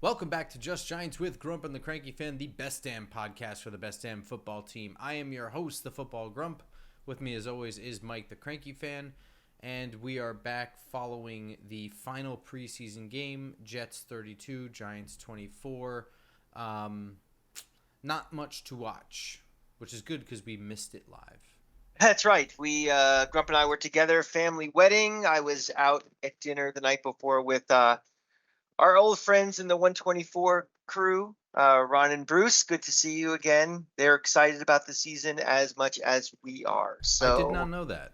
Welcome back to Just Giants with Grump and the Cranky Fan, the best damn podcast for the best damn football team. I am your host, the Football Grump. With me, as always, is Mike, the Cranky Fan. And we are back following the final preseason game, Jets 32, Giants 24. Not much to watch, which is good because we missed it live. That's right. Grump and I were together, family wedding. I was out at dinner the night before with our old friends in the 124 crew, Ron and Bruce. Good to see you again. They're excited about the season as much as we are. I did not know that.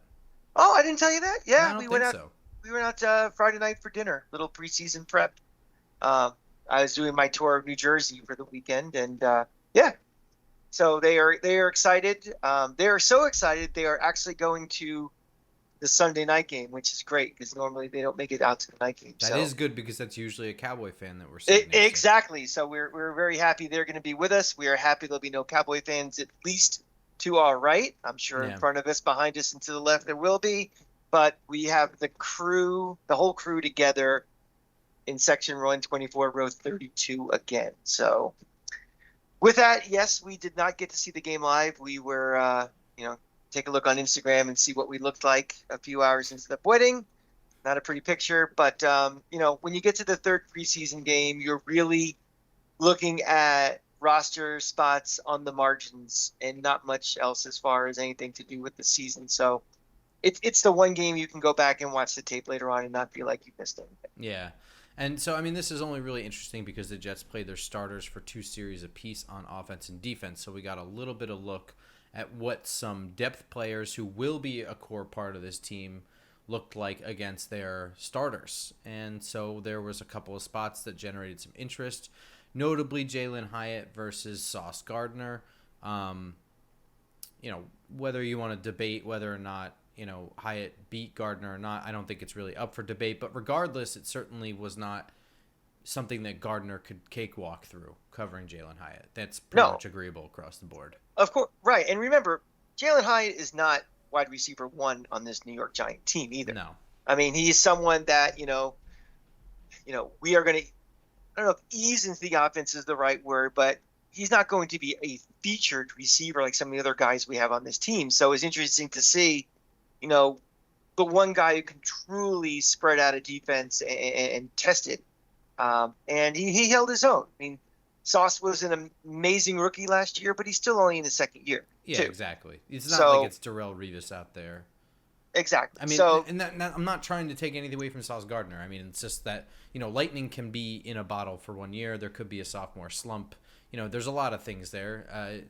Oh, I didn't tell you that? Yeah, I don't think so. We went out Friday night for dinner, little preseason prep. I was doing my tour of New Jersey for the weekend, and yeah. So they are excited. They are so excited they are actually going to the Sunday night game, which is great because normally they don't make it out to the night game. That is good because that's usually a Cowboy fan that we're seeing. Exactly. So we're very happy they're going to be with us. We are happy there'll be no Cowboy fans, at least to our right. I'm sure in front of us, behind us, and to the left there will be. But we have the whole crew together in section 124, row 32 again. So with that, yes, we did not get to see the game live. We were, take a look on Instagram and see what we looked like a few hours into the wedding. Not a pretty picture, but, when you get to the third preseason game, you're really looking at roster spots on the margins and not much else as far as anything to do with the season. So it's the one game you can go back and watch the tape later on and not feel like you missed anything. Yeah. And so, this is only really interesting because the Jets played their starters for 2 series apiece on offense and defense. So we got a little bit of look at what some depth players who will be a core part of this team looked like against their starters. And so there was a couple of spots that generated some interest, notably Jalen Hyatt versus Sauce Gardner. Whether you want to debate whether or not Hyatt beat Gardner or not, I don't think it's really up for debate. But regardless, it certainly was not something that Gardner could cakewalk through covering Jalen Hyatt. That's pretty much agreeable across the board. Of course, right. And remember, Jalen Hyatt is not wide receiver 1 on this New York Giant team either. No. He's someone that, we are going to, I don't know if ease into the offense is the right word, but he's not going to be a featured receiver like some of the other guys we have on this team. So it's interesting to see, the one guy who can truly spread out a defense and test it. And he held his own. Sauce was an amazing rookie last year, but he's still only in his second year. Yeah, too. Exactly. It's not like it's Darrelle Revis out there. Exactly. I'm not trying to take anything away from Sauce Gardner. It's just that, lightning can be in a bottle for 1 year. There could be a sophomore slump. There's a lot of things there.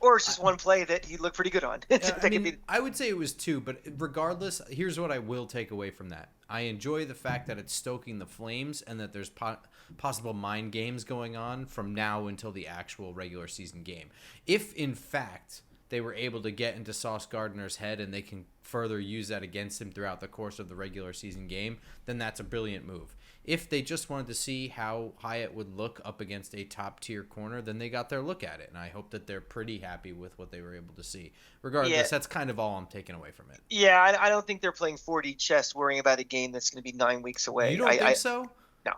Or it's just one play that he looked pretty good on. I would say it was 2, but regardless, here's what I will take away from that. I enjoy the fact that it's stoking the flames and that there's possible mind games going on from now until the actual regular season game. If, in fact, they were able to get into Sauce Gardner's head and they can further use that against him throughout the course of the regular season game, then that's a brilliant move. If they just wanted to see how Hyatt would look up against a top-tier corner, then they got their look at it, and I hope that they're pretty happy with what they were able to see. Regardless, that's kind of all I'm taking away from it. Yeah, I don't think they're playing 4D chess worrying about a game that's going to be 9 weeks away. You don't think so? No.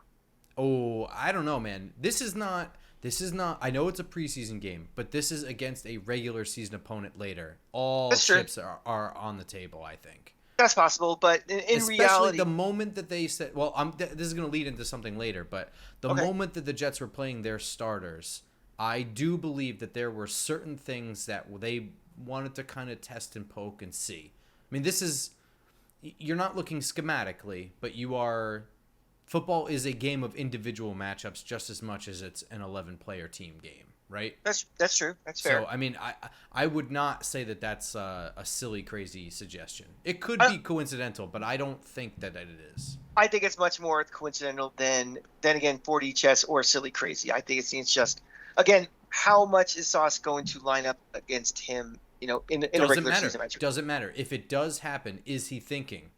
Oh, I don't know, man. This is not. I know it's a preseason game, but this is against a regular season opponent later. All chips are on the table, I think. That's possible, but in reality, the moment that they said, this is going to lead into something later, but the moment that the Jets were playing their starters, I do believe that there were certain things that they wanted to kind of test and poke and see. You're not looking schematically, but football is a game of individual matchups just as much as it's an 11-player team game. Right? That's true. That's fair. So, I would not say that that's a silly, crazy suggestion. It could be coincidental, but I don't think that it is. I think it's much more coincidental than again, 4D chess or silly, crazy. I think it's just, again, how much is Sauce going to line up against him, in a regular season match? Doesn't matter. If it does happen, is he thinking?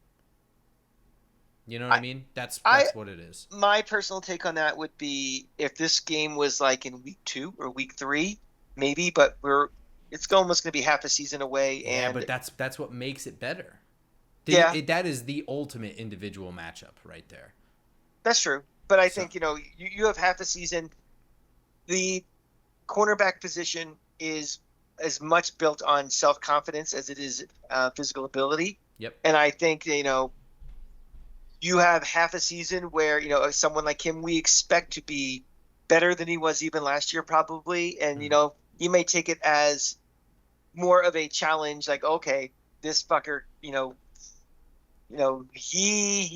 You know what I mean? That's what it is. My personal take on that would be if this game was like in week 2 or week 3, maybe, but it's almost going to be half a season away. Yeah, but that's what makes it better. That is the ultimate individual matchup right there. That's true. but I So think, you have half a season. The cornerback position is as much built on self-confidence as it is physical ability. yep. And I think, you have half a season where, someone like him, we expect to be better than he was even last year, probably. And, you may take it as more of a challenge, like, okay, this fucker, he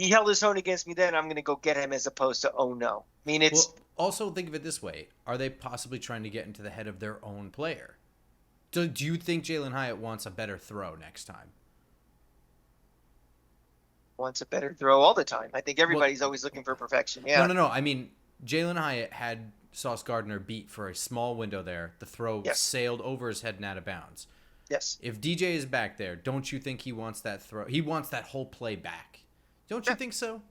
held his own against me then. I'm going to go get him, as opposed to, oh no. I mean, it's. Well, also think of it this way: are they possibly trying to get into the head of their own player? Do you think Jalen Hyatt wants a better throw next time? Wants a better throw all the time. I think Well, everybody's always looking for perfection. no, Yeah. no, no. I mean, Jalen Hyatt had Sauce Gardner beat for a small window there. The throw Yes. sailed over his head and out of bounds. Yes. If DJ is back there, don't you think he wants that throw? He wants that whole play back. Don't you think so?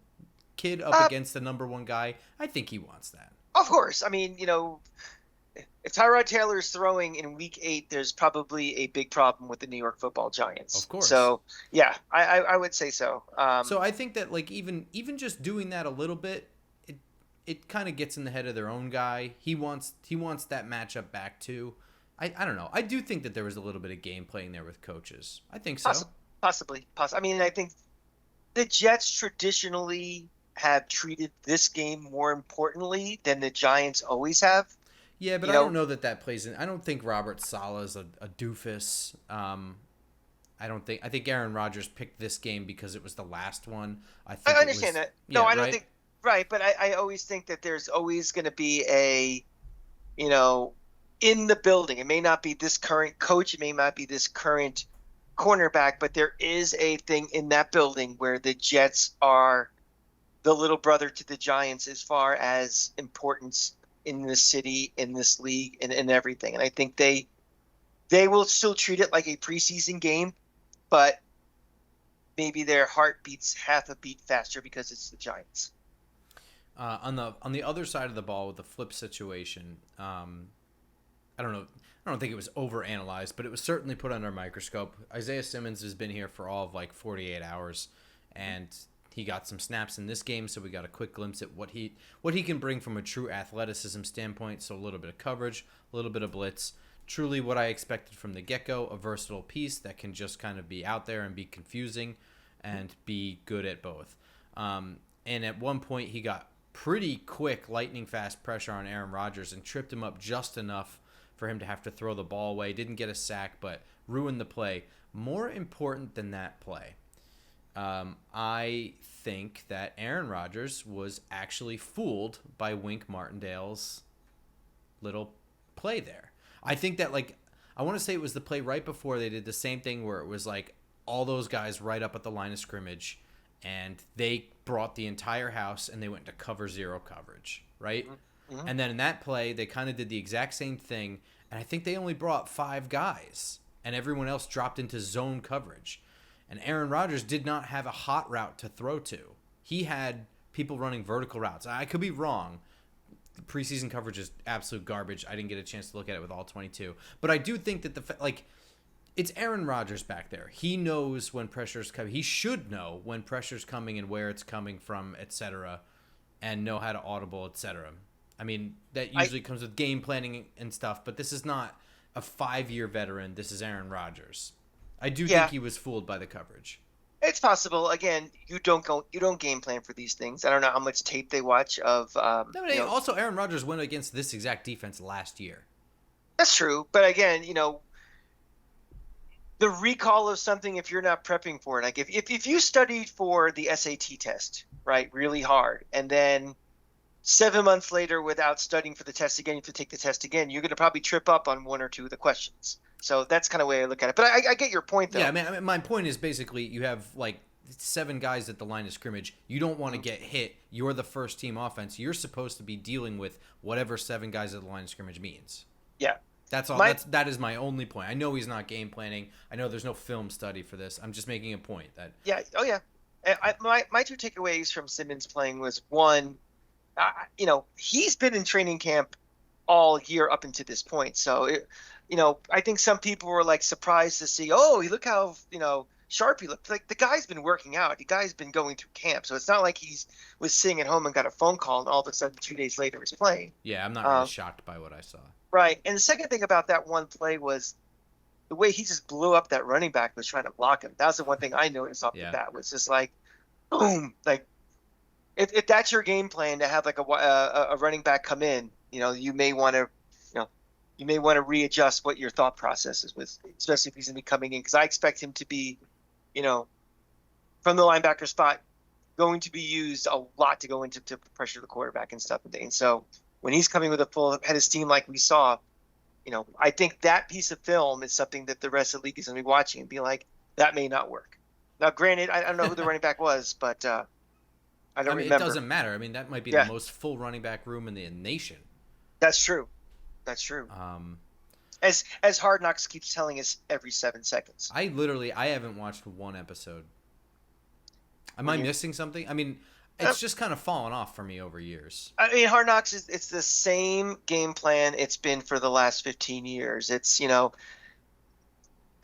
Kid up against the number one guy. I think he wants that. Of course. I mean, if Tyrod Taylor's throwing in week 8, there's probably a big problem with the New York Football Giants. Of course. So yeah, I would say so. So I think that like even just doing that a little bit, it kind of gets in the head of their own guy. He wants that matchup back too. I don't know. I do think that there was a little bit of game playing there with coaches. I think so. Possibly. I mean, I think the Jets traditionally have treated this game more importantly than the Giants always have. Yeah, but I don't know that plays in. I don't think Robert Saleh's a doofus. I think Aaron Rodgers picked this game because it was the last one. I understand that. No, I don't right? think. Right, but I always think that there's always going to be a, in the building. It may not be this current coach. It may not be this current cornerback, but there is a thing in that building where the Jets are the little brother to the Giants as far as importance in this city, in this league, and everything. And I think they will still treat it like a preseason game, but maybe their heart beats half a beat faster because it's the Giants. On the other side of the ball with the flip situation, I don't know. I don't think it was overanalyzed, but it was certainly put under a microscope. Isaiah Simmons has been here for all of like 48 hours, and he got some snaps in this game, so we got a quick glimpse at what he can bring from a true athleticism standpoint. So a little bit of coverage, a little bit of blitz. Truly what I expected from the get-go, a versatile piece that can just kind of be out there and be confusing and be good at both. And at one point, he got pretty quick, lightning-fast pressure on Aaron Rodgers and tripped him up just enough for him to have to throw the ball away. Didn't get a sack, but ruined the play. More important than that play, I think that Aaron Rodgers was actually fooled by Wink Martindale's little play there. I think that, like, I want to say it was the play right before they did the same thing where it was like all those guys right up at the line of scrimmage, and they brought the entire house and they went to cover zero coverage, right? Mm-hmm. And then in that play, they kind of did the exact same thing, and I think they only brought 5 guys, and everyone else dropped into zone coverage. And Aaron Rodgers did not have a hot route to throw to. He had people running vertical routes. I could be wrong. The preseason coverage is absolute garbage. I didn't get a chance to look at it with all 22. But I do think that it's Aaron Rodgers back there. He knows when pressure's coming. He should know when pressure's coming and where it's coming from, etc., and know how to audible, etc. I mean, that usually comes with game planning and stuff, but this is not a 5-year veteran. This is Aaron Rodgers. I do think he was fooled by the coverage. It's possible. Again, you don't game plan for these things. I don't know how much tape they watch of. Also, Aaron Rodgers went against this exact defense last year. That's true, but again, the recall of something, if you're not prepping for it, like if you studied for the SAT test, right, really hard, and then 7 months later, without studying for the test again, you have to take the test again, you're going to probably trip up on 1 or 2 of the questions. So that's kind of the way I look at it. But I get your point, though. Yeah, I mean, my point is basically you have like 7 guys at the line of scrimmage. You don't want to get hit. You're the first team offense. You're supposed to be dealing with whatever 7 guys at the line of scrimmage means. Yeah. That's all. That is my only point. I know he's not game planning. I know there's no film study for this. I'm just making a point that. Yeah. Oh yeah. My 2 takeaways from Simmons playing was, one, he's been in training camp all year up until this point. So I think some people were like surprised to see, look how sharp he looked. Like, the guy's been working out. The guy's been going through camp. So it's not like was sitting at home and got a phone call and all of a sudden 2 days later he's playing. Yeah, I'm not really shocked by what I saw. Right. And the second thing about that one play was the way he just blew up that running back was trying to block him. That was the one thing I noticed off the bat, was just like, boom. Like, if that's your game plan, to have like a running back come in, you may want to readjust what your thought process is with, especially if he's going to be coming in, because I expect him to be, from the linebacker spot, going to be used a lot to go into to pressure the quarterback and stuff. And so when he's coming with a full head of steam like we saw, I think that piece of film is something that the rest of the league is going to be watching and be like, that may not work. Now, granted, I don't know who the running back was, but I don't remember. It doesn't matter. I mean, that might be the most full running back room in the nation. That's true. That's true. As Hard Knocks keeps telling us every 7 seconds. I haven't watched one episode. Am I missing something? I mean, it's just kind of fallen off for me over years. I mean, Hard Knocks it's the same game plan it's been for the last 15 years. It's,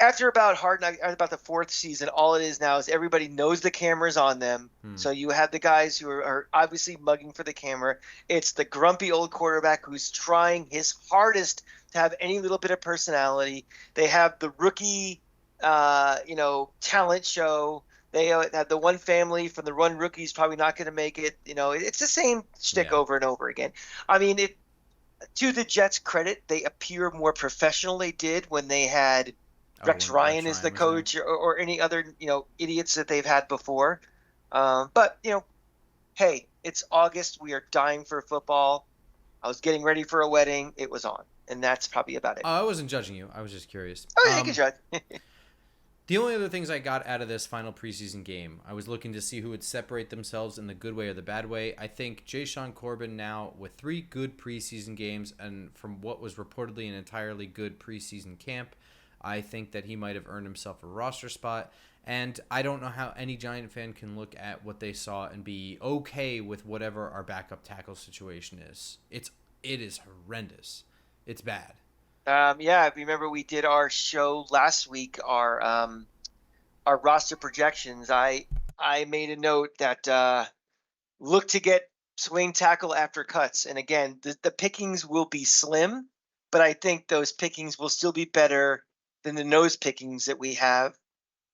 after about about the 4th season, all it is now is everybody knows the camera's on them. So you have the guys who are obviously mugging for the camera. It's the grumpy old quarterback who's trying his hardest to have any little bit of personality. They have the rookie, talent show. They have the one family from the run rookies probably not going to make it. It's the same shtick over and over again. I mean, to the Jets' credit, they appear more professional. They did when they had Rex Ryan as the coach, or any other idiots that they've had before. But hey, it's August. We are dying for football. I was getting ready for a wedding. It was on, and that's probably about it. I wasn't judging you. I was just curious. Oh, yeah, you can judge. The only other things I got out of this final preseason game, I was looking to see who would separate themselves in the good way or the bad way. I think Jashaun Corbin now, with 3 good preseason games and from what was reportedly an entirely good preseason camp, I think that he might have earned himself a roster spot. And I don't know how any Giant fan can look at what they saw and be okay with whatever our backup tackle situation is. It is horrendous. It's bad. Yeah, remember we did our show last week, our roster projections. I made a note that look to get swing tackle after cuts. And again, the pickings will be slim, but I think those pickings will still be better than the nose pickings that we have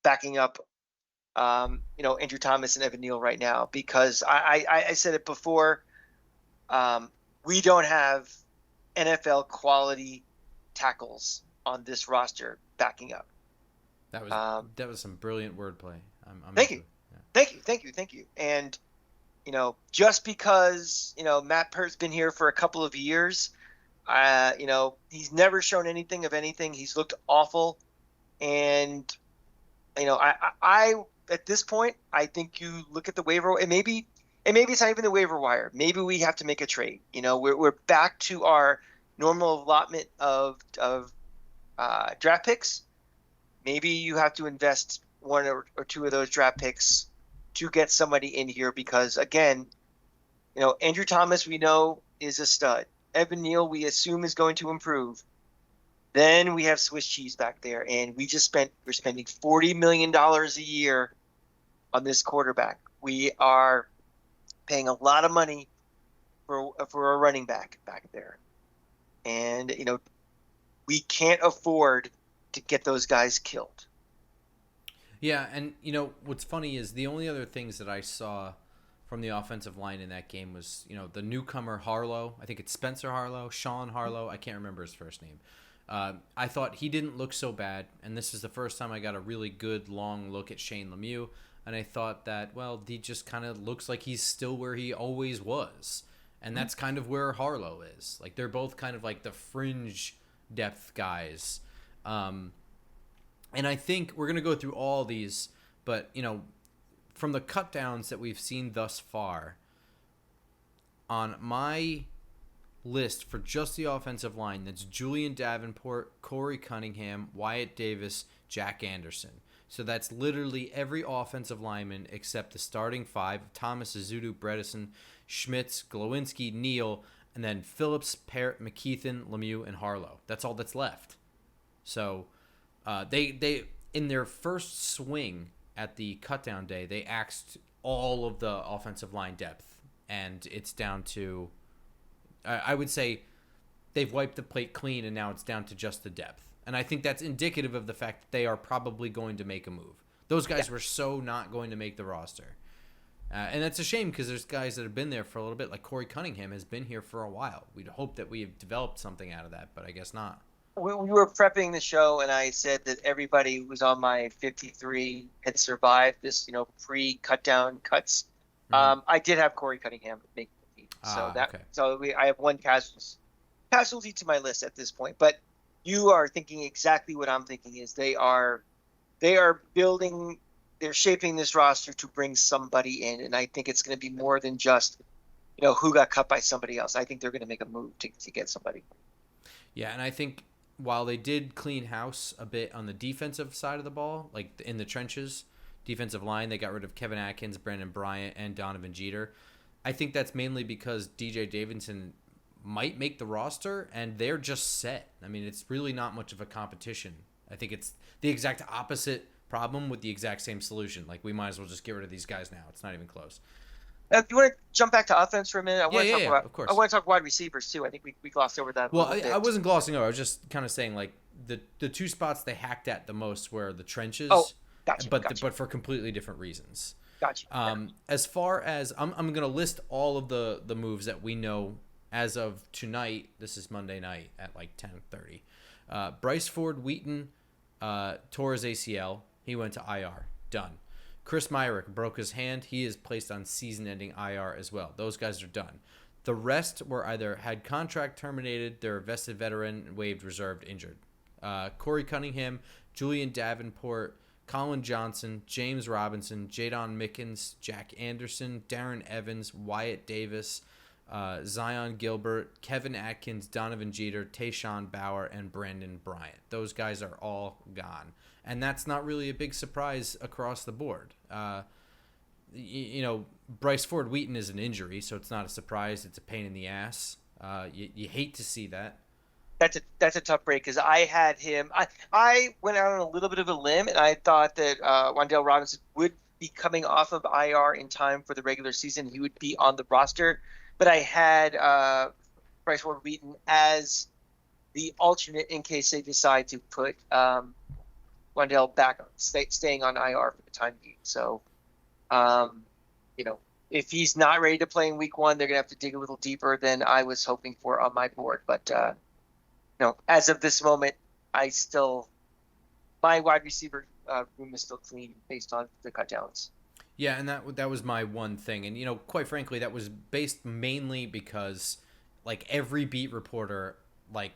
backing up, Andrew Thomas and Evan Neal right now. Because I said it before, we don't have NFL quality tackles on this roster backing up. That was some brilliant wordplay. Thank you. Yeah. Thank you. And just because Matt Peart's been here for a couple of years, he's never shown anything of anything. He's looked awful, and I at this point, I think you look at the waiver, and maybe it's not even the waiver wire. Maybe we have to make a trade. We're back to our normal allotment of draft picks. Maybe you have to invest 1 or 2 of those draft picks to get somebody in here, because again, Andrew Thomas we know is a stud. Evan Neal we assume is going to improve. Then we have Swiss cheese back there, and we're spending $40 million a year on this quarterback. We are paying a lot of money for a running back there. And, we can't afford to get those guys killed. Yeah, and, what's funny is the only other things that I saw from the offensive line in that game was, the newcomer Harlow. I think it's Spencer Harlow, Sean Harlow. I can't remember his first name. I thought he didn't look so bad, and this is the first time I got a really good long look at Shane Lemieux, and I thought that, well, he just kind of looks like he's still where he always was. And that's kind of where Harlow is. Like, they're both kind of like the fringe depth guys. And I think we're going to go through all these, but, from the cut downs that we've seen thus far, on my list for just the offensive line, that's Julian Davenport, Corey Cunningham, Wyatt Davis, Jack Anderson. So that's literally every offensive lineman except the starting 5, Thomas, Azudu, Bredesen, Schmitz, Glowinski, Neal, and then Phillips, Parrott, McKeithen, Lemieux, and Harlow. That's all that's left. So they in their first swing at the cutdown day, they axed all of the offensive line depth, and it's down to, I would say, they've wiped the plate clean, and now it's down to just the depth. And I think that's indicative of the fact that they are probably going to make a move. Those guys were so not going to make the roster. And that's a shame because there's guys that have been there for a little bit, like Corey Cunningham has been here for a while. We'd hope that we have developed something out of that, but I guess not. We were prepping the show, and I said that everybody who was on my 53 had survived this, pre-cut down cuts. Mm-hmm. I did have Corey Cunningham make the team, I have one casualty to my list at this point. But you are thinking exactly what I'm thinking. Is they are building. They're shaping this roster to bring somebody in, and I think it's going to be more than just, who got cut by somebody else. I think they're going to make a move to get somebody. Yeah, and I think while they did clean house a bit on the defensive side of the ball, like in the trenches, defensive line, they got rid of Kevin Atkins, Brandon Bryant, and Donovan Jeter. I think that's mainly because DJ Davidson might make the roster, and they're just set. I mean, it's really not much of a competition. I think it's the exact opposite problem with the exact same solution. Like, we might as well just get rid of these guys now. It's not even close. Do you want to jump back to offense for a minute? Of course. I want to talk wide receivers too. I think we glossed over that. Well, I wasn't glossing over. I was just kind of saying, like, the two spots they hacked at the most were the trenches. Oh, gotcha. But for completely different reasons. Gotcha. As far as I'm going to list all of the moves that we know as of tonight. This is Monday night at like 10:30. Bryce Ford Wheaton tore his ACL. He went to IR. Done. Chris Myrick broke his hand. He is placed on season-ending IR as well. Those guys are done. The rest were either had contract terminated, they're a vested veteran, waived, reserved, injured. Corey Cunningham, Julian Davenport, Colin Johnson, James Robinson, Jadon Mickens, Jack Anderson, Darren Evans, Wyatt Davis, Zion Gilbert, Kevin Atkins, Donovan Jeter, Tayshawn Bauer, and Brandon Bryant. Those guys are all gone. And that's not really a big surprise across the board. Bryce Ford Wheaton is an injury, so it's not a surprise. It's a pain in the ass. You hate to see that. That's a tough break because I had him. I went out on a little bit of a limb, and I thought that Wan'Dale Robinson would be coming off of IR in time for the regular season. He would be on the roster. But I had Bryce Ford Wheaton as the alternate in case they decide to put Wan'Dale back staying on IR for the time being. So, if he's not ready to play in week one, they're going to have to dig a little deeper than I was hoping for on my board. But, as of this moment, my wide receiver room is still clean based on the cutdowns. Yeah, and that was my one thing. And, quite frankly, that was based mainly because, like, every beat reporter, like,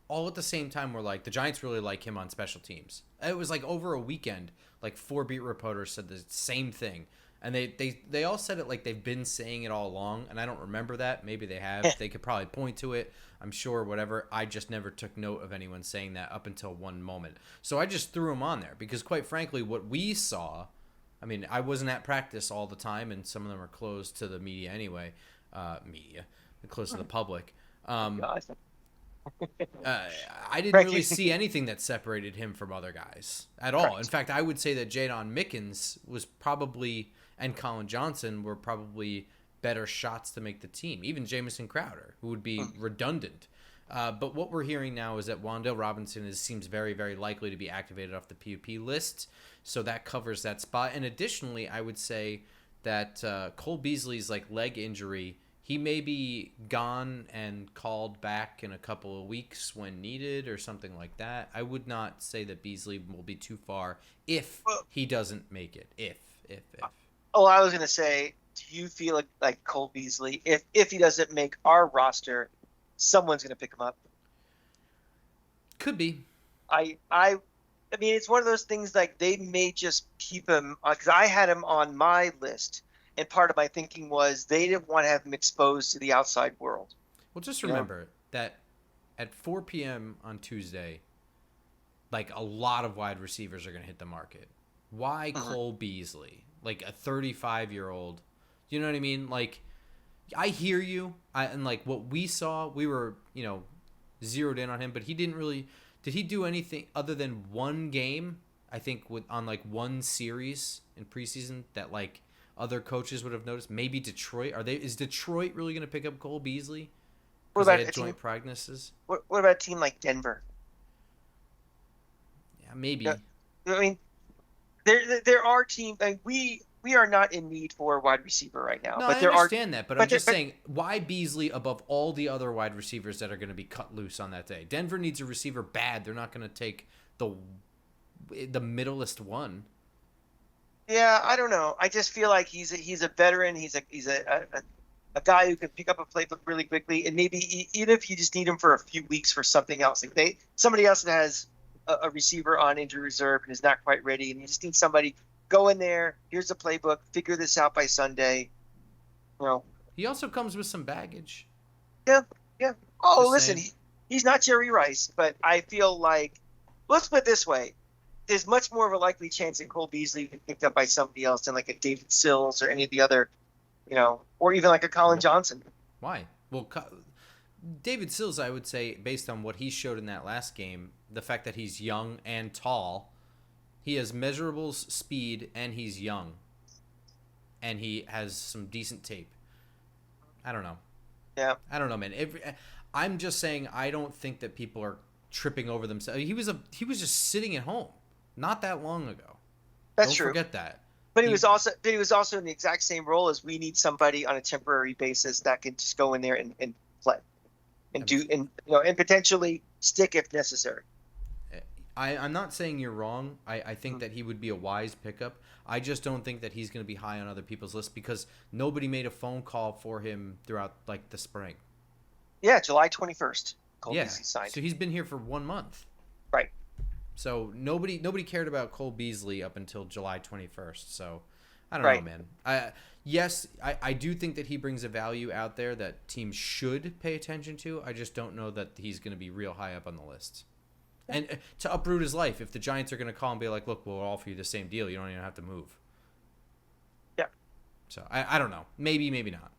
all at the same time were like, the Giants really like him on special teams. It was like over a weekend, like 4 beat reporters said the same thing. And they all said it like they've been saying it all along, and I don't remember that. Maybe they have. They could probably point to it. I'm sure, whatever. I just never took note of anyone saying that up until one moment. So I just threw him on there because, quite frankly, what we saw, I mean, I wasn't at practice all the time, and some of them are closed to the media anyway. Closed to the public. I didn't really see anything that separated him from other guys at all. Correct. In fact, I would say that Jadon Mickens was probably, and Colin Johnson were probably better shots to make the team. Even Jamison Crowder, who would be redundant. But what we're hearing now is that Wan'Dale Robinson seems very, very likely to be activated off the PUP list. So that covers that spot. And additionally, I would say that Cole Beasley's leg injury, he may be gone and called back in a couple of weeks when needed or something like that. I would not say that Beasley will be too far if he doesn't make it. If. Oh, I was going to say, do you feel like Cole Beasley, if he doesn't make our roster, someone's going to pick him up? Could be. I mean, it's one of those things like they may just keep him because I had him on my list. And part of my thinking was they didn't want to have him exposed to the outside world. Well, just remember that at 4 p.m. on Tuesday, a lot of wide receivers are going to hit the market. Why Cole Beasley? A 35-year-old. You know what I mean? I hear you. And what we saw, we were, zeroed in on him. But he didn't really – did he do anything other than one game? I think on like one series in preseason that like other coaches would have noticed. Maybe Detroit. Is Detroit really going to pick up Cole Beasley What because they about had a team? joint practices? What about a team like Denver? Yeah, Yeah, maybe. I mean, there are teams. Like we are not in need for a wide receiver right now, No, but I there are. understand that, but I'm But there, just but saying, why Beasley above all the other wide receivers that are going to be cut loose on that day? Denver needs a receiver bad. They're not going to take the middlest one. yeah, I don't know. I just feel like he's a veteran. He's a guy who can pick up a playbook really quickly, and maybe even if you just need him for a few weeks for something else, like somebody else that has a receiver on injury reserve and is not quite ready, and you just need somebody go in there. Here's the playbook. Figure this out by Sunday. You know. He also comes with some baggage. Yeah, yeah. Oh, Just listen, saying. he's not Jerry Rice, but I feel like let's put it this way: there's much more of a likely chance that Cole Beasley get picked up by somebody else than like a David Sills or any of the other, or even like a Colin Johnson. Why? Well, David Sills, I would say, based on what he showed in that last game, the fact that he's young and tall, he has measurable speed and he's young, and he has some decent tape. I don't know. Yeah, I don't know, man. I'm just saying I don't think that people are tripping over themselves. He was just sitting at home not that long ago. that's Don't true. forget that. But he was also in the exact same role as we need somebody on a temporary basis that can just go in there and play and do and potentially stick if necessary. I'm not saying you're wrong. I think that he would be a wise pickup. I just don't think that he's going to be high on other people's lists because nobody made a phone call for him throughout like the spring. Yeah, July 21st. Cole Yeah, Beasley signed. so he's been here for 1 month. Right. So nobody cared about Cole Beasley up until July 21st. So I don't Right. know, man. Yes, I do think that he brings a value out there that teams should pay attention to. I just don't know that he's going to be real high up on the list. And to uproot his life, if the Giants are going to call and be like, look, we'll offer you the same deal, you don't even have to move. Yeah. So I don't know. Maybe not.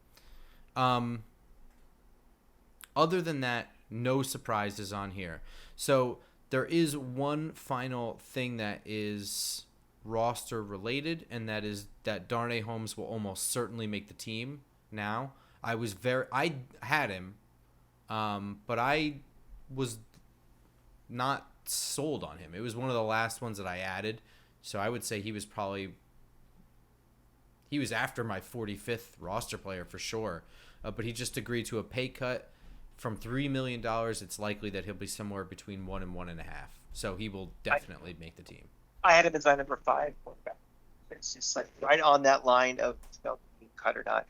Other than that, no surprises on here. So there is one final thing that is roster related, and that is that Darnay Holmes will almost certainly make the team now. I had him, but I was not sold on him. It was one of the last ones that I added, so I would say he was after my 45th roster player for sure. But he just agreed to a pay cut from $3 million. It's likely that he'll be somewhere between 1 and 1.5. So he will definitely make the team. I had him as my number 5 quarterback. It's just like right on that line of being cut or not.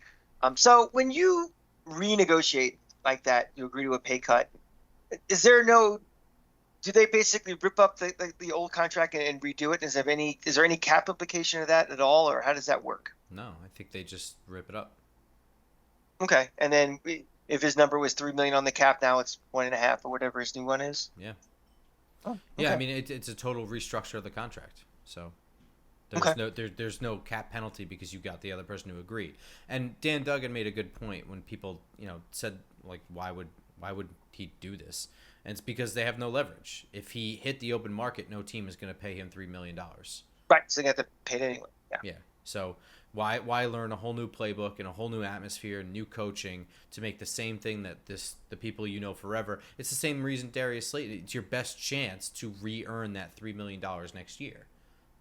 So when you renegotiate like that, you agree to a pay cut. Do they basically rip up the old contract and redo it? Is there any cap implication of that at all, or how does that work? No, I think they just rip it up. Okay, and then if his number was $3 million on the cap, now it's 1.5 or whatever his new one is. Yeah. Oh, okay. Yeah, I mean it's a total restructure of the contract. So there's no cap penalty because you got the other person to agree. And Dan Duggan made a good point when people said like why would he do this? And it's because they have no leverage. If he hit the open market, no team is going to pay him $3 million. Right, so they have to pay it anyway. Yeah. Yeah. So why learn a whole new playbook and a whole new atmosphere and new coaching to make the same thing that the people forever? It's the same reason Darius Slayton. It's your best chance to re-earn that $3 million next year.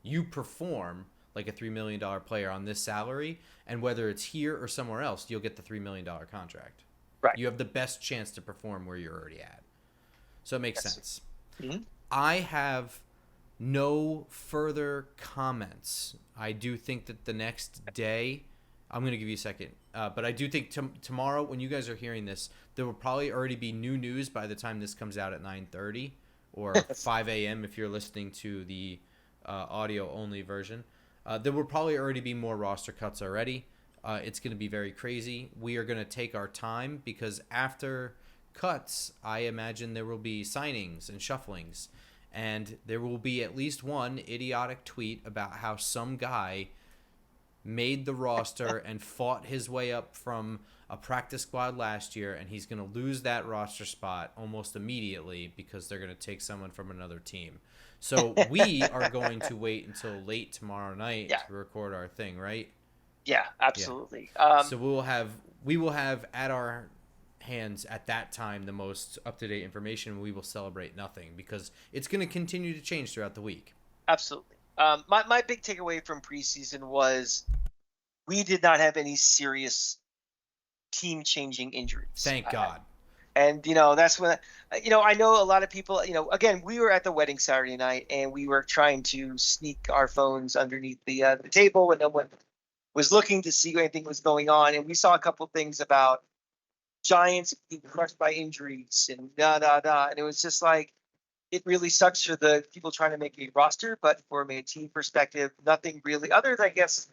You perform like a $3 million player on this salary, and whether it's here or somewhere else, you'll get the $3 million contract. Right. You have the best chance to perform where you're already at. So it makes sense. Mm-hmm. I have no further comments. I do think that the next day, I'm going to give you a second, but I do think tomorrow when you guys are hearing this, there will probably already be new news by the time this comes out at 9:30 or 5 a.m. if you're listening to the audio-only version. There will probably already be more roster cuts already. It's going to be very crazy. We are going to take our time because after cuts, I imagine there will be signings and shufflings, and there will be at least one idiotic tweet about how some guy made the roster and fought his way up from a practice squad last year, and he's going to lose that roster spot almost immediately because they're going to take someone from another team. So we are going to wait until late tomorrow night Yeah. to record our thing, right? Yeah, absolutely. So we will have at our hands at that time the most up-to-date information. We will celebrate nothing because it's going to continue to change throughout the week. Absolutely. My big takeaway from preseason was we did not have any serious team-changing injuries. Thank God. And, that's when, I know a lot of people, again, we were at the wedding Saturday night and we were trying to sneak our phones underneath the table and no one was looking to see anything was going on. And we saw a couple things about Giants being crushed by injuries and And it was just like, it really sucks for the people trying to make a roster, but from a team perspective, nothing really other than, I guess,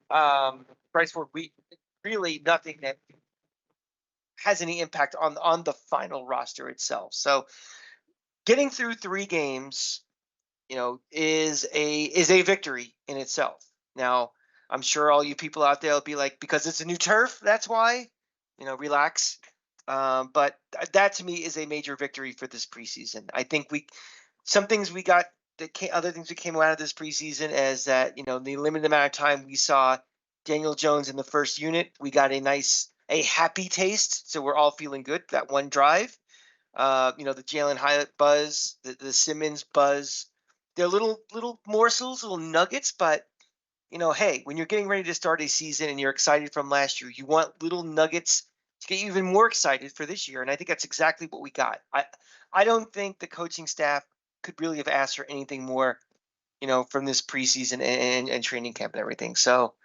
Bryce Ford, really nothing that has any impact on the final roster itself. So getting through 3 games, is a victory in itself. Now, I'm sure all you people out there will be like, because it's a new turf, that's why, relax. But that to me is a major victory for this preseason. I think some things we got other things that came out of this preseason is that, the limited amount of time we saw Daniel Jones in the first unit, we got a happy taste. So we're all feeling good. That one drive, the Jalen Hyatt buzz, the Simmons buzz, they're little morsels, little nuggets, but hey, when you're getting ready to start a season and you're excited from last year, you want little nuggets to get you even more excited for this year. And I think that's exactly what we got. I don't think the coaching staff could really have asked for anything more, from this preseason and training camp and everything. So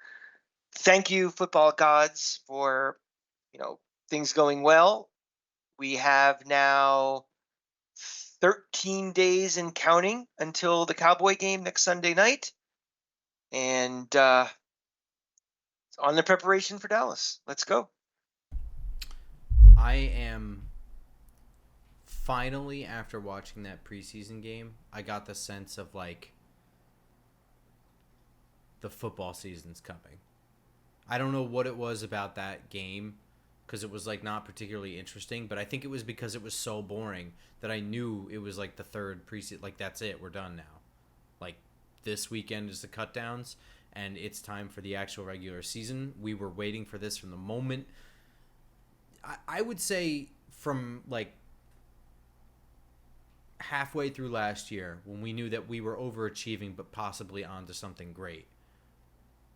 thank you, football gods, for, things going well. We have now 13 days and counting until the Cowboy game next Sunday night. And on the preparation for Dallas. Let's go. I am finally, after watching that preseason game, I got the sense of like the football season's coming. I don't know what it was about that game because it was like not particularly interesting, but I think it was because it was so boring that I knew it was like the third preseason. Like, that's it. We're done now. Like, this weekend is the cut downs and it's time for the actual regular season. We were waiting for this from the moment. I would say from like halfway through last year, when we knew that we were overachieving but possibly onto something great,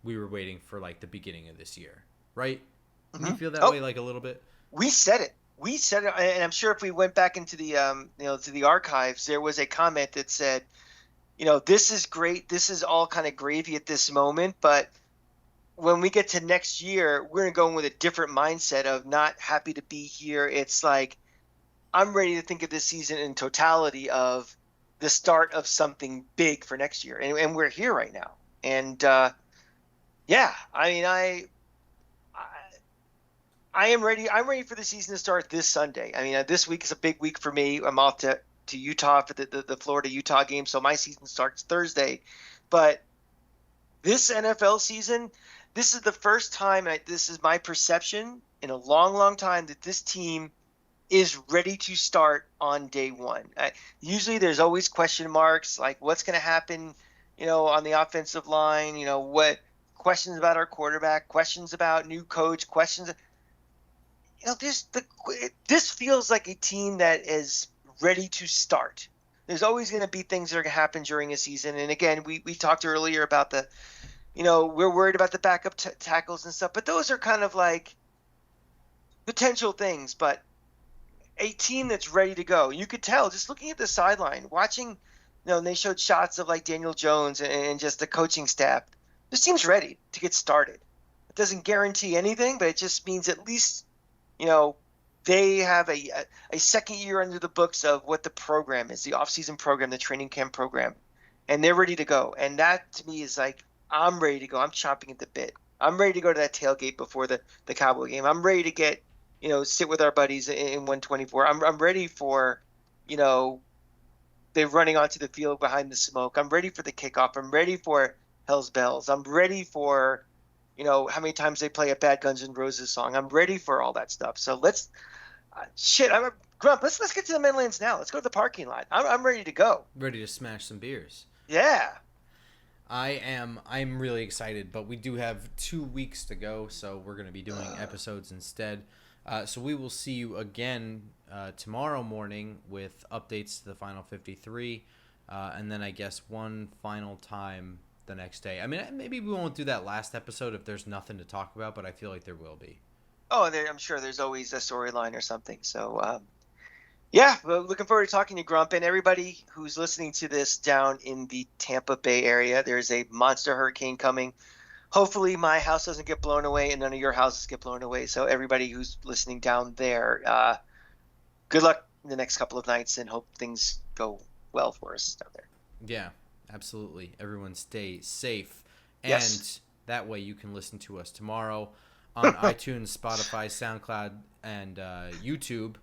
we were waiting for like the beginning of this year, right? Mm-hmm. You feel that way like a little bit? We said it, and I'm sure if we went back into the to the archives, there was a comment that said, this is great, this is all kind of gravy at this moment, but when we get to next year, we're going to go in with a different mindset of not happy to be here. It's like, I'm ready to think of this season in totality of the start of something big for next year. And we're here right now. And, yeah, I mean, I am ready. I'm ready for the season to start this Sunday. I mean, this week is a big week for me. I'm off to Utah for the Florida-Utah game. So my season starts Thursday, but this NFL season, this is the first time, this is my perception in a long, long time, that this team is ready to start on day one. Usually there's always question marks, like what's going to happen, on the offensive line, what questions about our quarterback, questions about new coach, questions. This feels like a team that is ready to start. There's always going to be things that are going to happen during a season. And again, we talked earlier about we're worried about the backup tackles and stuff, but those are kind of like potential things. But a team that's ready to go, you could tell just looking at the sideline, watching, and they showed shots of like Daniel Jones and just the coaching staff. This team's ready to get started. It doesn't guarantee anything, but it just means at least, they have a second year under the books of what the program is, the offseason program, the training camp program, and they're ready to go. And that to me is like, I'm ready to go. I'm chomping at the bit. I'm ready to go to that tailgate before the Cowboy game. I'm ready to get, sit with our buddies in 124. I'm ready for, they're running onto the field behind the smoke. I'm ready for the kickoff. I'm ready for Hell's Bells. I'm ready for, how many times they play a bad Guns N' Roses song. I'm ready for all that stuff. So let's Grump. Let's get to the Midlands now. Let's go to the parking lot. I'm ready to go. Ready to smash some beers. Yeah. I'm really excited, but we do have 2 weeks to go, so we're going to be doing episodes instead. So we will see you again tomorrow morning with updates to the Final 53, and then I guess one final time the next day. I mean, maybe we won't do that last episode if there's nothing to talk about, but I feel like there will be. Oh, I'm sure there's always a storyline or something. So, yeah, well, looking forward to talking to Grump and everybody who's listening to this down in the Tampa Bay area. There's a monster hurricane coming. Hopefully my house doesn't get blown away and none of your houses get blown away. So everybody who's listening down there, good luck in the next couple of nights and hope things go well for us down there. Yeah, absolutely. Everyone stay safe. And yes. That way you can listen to us tomorrow on iTunes, Spotify, SoundCloud, and YouTube.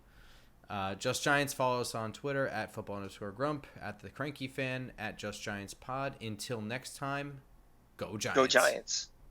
Just Giants. Follow us on Twitter at @football_grump, at the Cranky Fan, at Just Giants Pod. Until next time, go Giants. Go Giants.